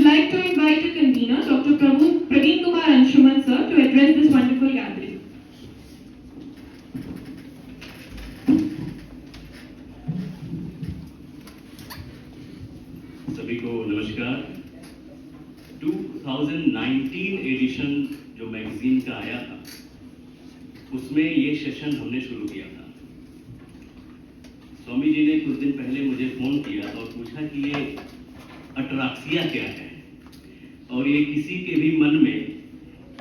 would like to invite the convener, Dr. Praveen Kumar Anshuman sir, to address this wonderful gathering. सभी को नमस्कार। 2019 addition जो magazine का आया था, उसमें ये सेशन हमने शुरू किया था। स्वामी जी ने कुछ दिन पहले मुझे फोन किया और पूछा कि ये अट्राक्सिया क्या है, और ये किसी के भी मन में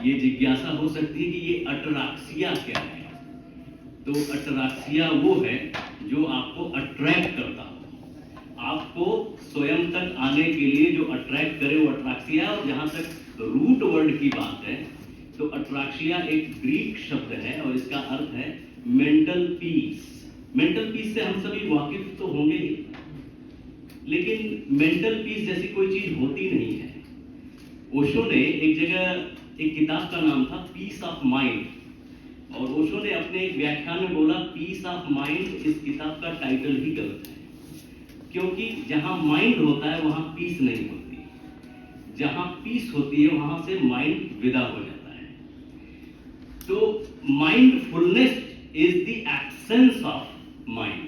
ये जिज्ञासा हो सकती है कि ये अट्राक्सिया क्या है। तो अट्राक्सिया वो है जो आपको अट्रैक्ट करता हो, आपको स्वयं तक आने के लिए जो अट्रैक्ट करे वो अट्राक्सिया है। और जहां तक रूट वर्ड की बात है तो अट्राक्सिया एक ग्रीक शब्द है और इसका अर्थ है मेंटल पीस। मेंटल पीस से हम सभी वाकिफ तो होंगे ही, लेकिन मेंटल पीस जैसी कोई चीज होती नहीं है। ओशो ने एक जगह एक किताब का नाम था पीस ऑफ माइंड, और ओशो ने अपने एक व्याख्यान में बोला पीस ऑफ माइंड इस किताब का टाइटल ही गलत है, क्योंकि जहां माइंड होता है वहां पीस नहीं होती, जहां पीस होती है वहां से माइंड विदा हो जाता है। तो mindfulness is the absence of mind.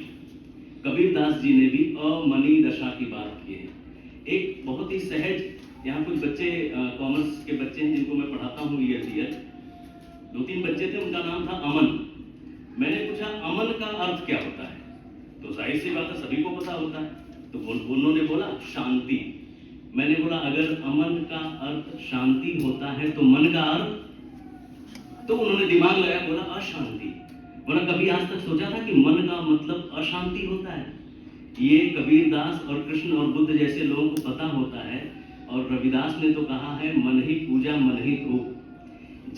Kabirdas ji ने भी अमनी दशा की बात की है। एक बहुत ही सहज, यहाँ कुछ बच्चे कॉमर्स के बच्चे हैं जिनको मैं पढ़ाता हूँ ईयर 2-3 बच्चे थे, उनका नाम था अमन। मैंने पूछा अमन का अर्थ क्या होता है, तो जाहिर सी बात है सभी को पता होता है। तो उन्होंने बोला शांति। मैंने बोला अगर अमन का अर्थ शांति होता है तो मन का अर्थ, तो उन्होंने दिमाग लगाया, बोला अशांति। बोला कभी आज तक सोचा था कि मन का मतलब अशांति होता है? ये कबीरदास और कृष्ण और बुद्ध जैसे लोगों को पता होता है, और रविदास ने तो कहा है मन ही पूजा मन ही धूप।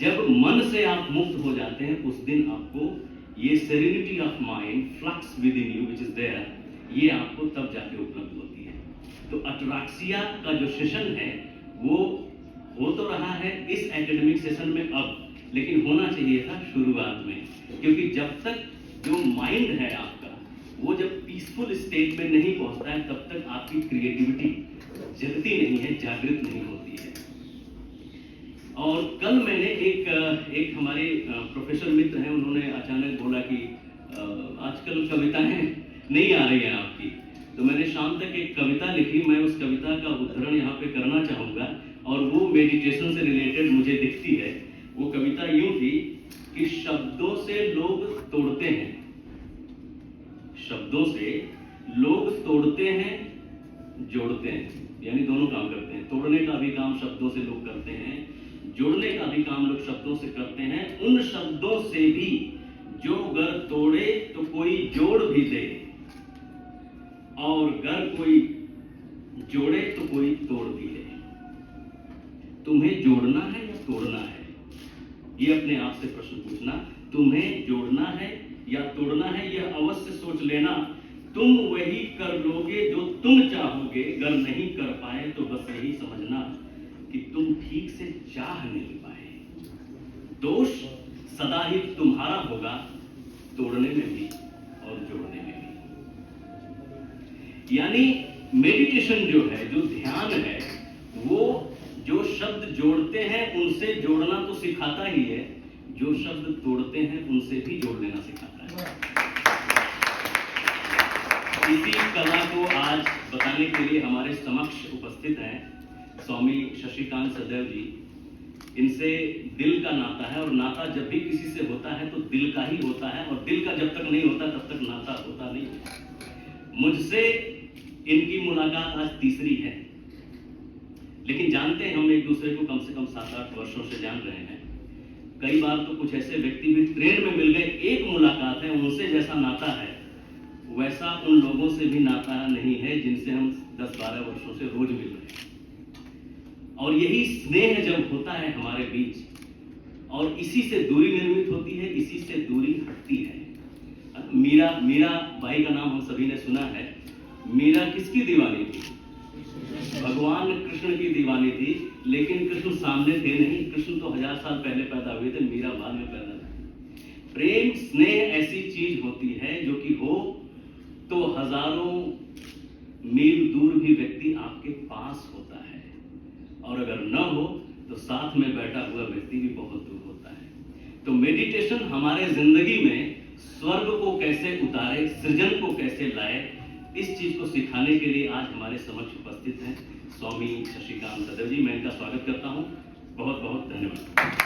जब मन से आप मुक्त हो जाते हैं उस दिन आपको ये serenity of mind, flux within you which is there, ये आपको तब जाके उपलब्ध होती है। तो अट्राक्सिया का जो सेशन है वो हो तो रहा है इस एकेडमिक सेशन में अब, लेकिन होना चाहिए था शुरुआत में, क्योंकि जब तक जो माइंड है आपका वो जब पीसफुल स्टेट में नहीं पहुंचता है तब तक आपकी क्रिएटिविटी जगती नहीं है, जागृत नहीं होती है। और कल मैंने एक हमारे प्रोफेसर मित्र हैं, उन्होंने अचानक बोला कि आजकल कविताएं नहीं आ रही हैं आपकी। तो मैंने शाम तक एक कविता लिखी, मैं उस कविता का उद्धरण यहाँ पे करना चाहूँगा, और वो मेडिटेशन से रिलेटेड मुझे दिखती है। वो कविता यूं थी कि शब्दों से लोग तोड़ते हैं, शब्दों से लोग तोड़ते हैं, जोड़ते हैं, यानी दोनों काम करते हैं। तोड़ने का भी काम शब्दों से लोग करते हैं, जोड़ने का भी काम लोग शब्दों से करते हैं। उन शब्दों से भी जो गर तोड़े तो कोई जोड़ भी दे, और गर कोई जोड़े तो कोई तोड़ भी दे। तुम्हें जोड़ना है या तोड़ना है, ये अपने आप से प्रश्न पूछना। तुम्हें जोड़ना है या तोड़ना है, यह अवश्य सोच लेना। तुम वही कर लोगे जो तुम चाहोगे, गर नहीं कर पाए तो बस यही समझना कि तुम ठीक से चाह नहीं पाए। दोष सदा ही तुम्हारा होगा, तोड़ने में भी और जोड़ने में भी। यानी मेडिटेशन जो है, जो ध्यान है, वो जो शब्द जोड़ते हैं उनसे जोड़ना तो सिखाता ही है, जो शब्द तोड़ते हैं उनसे भी जोड़ लेना सिखाता है। इसी कला को आज बताने के लिए हमारे समक्ष उपस्थित हैं स्वामी शशिकांत सदैव जी। इनसे दिल का नाता है, और नाता जब भी किसी से होता है तो दिल का ही होता है, और दिल का जब तक नहीं होता तब तक नाता होता नहीं। मुझसे इनकी मुलाकात आज तीसरी है, लेकिन जानते हैं हम एक दूसरे को कम से कम 7-8 वर्षों से जान रहे हैं। कई बार तो कुछ ऐसे व्यक्ति भी ट्रेन में मिल गए, एक मुलाकात है, उनसे जैसा नाता है वैसा उन लोगों से भी नाता नहीं है जिनसे हम 10-12 वर्षों से रोज मिल रहे हैं। और यही स्नेह जब होता है हमारे बीच, और इसी से दूरी निर्मित होती है, इसी से दूरी हटती है। मीरा बाई का नाम हम सभी ने सुना है। मीरा किसकी दीवानी थी? भगवान कृष्ण की दीवानी थी, लेकिन कृष्ण सामने थे नहीं। कृष्ण तो 1000 साल पहले पैदा हुए थे, मीरा बाद में पैदा हुई। प्रेम स्नेह ऐसी चीज होती है जो कि हो तो हजारों मील दूर भी व्यक्ति आपके पास होता है। और अगर न हो तो साथ में बैठा हुआ व्यक्ति भी बहुत दूर होता है। तो मेडिटेशन हमारे जिंदगी में स्वर्ग को कैसे उतारे, सृजन को कैसे लाए, इस चीज को सिखाने के लिए आज हमारे समक्ष उपस्थित हैं स्वामी शशिकांत सदैव जी। मैं इनका स्वागत करता हूं। बहुत बहुत धन्यवाद।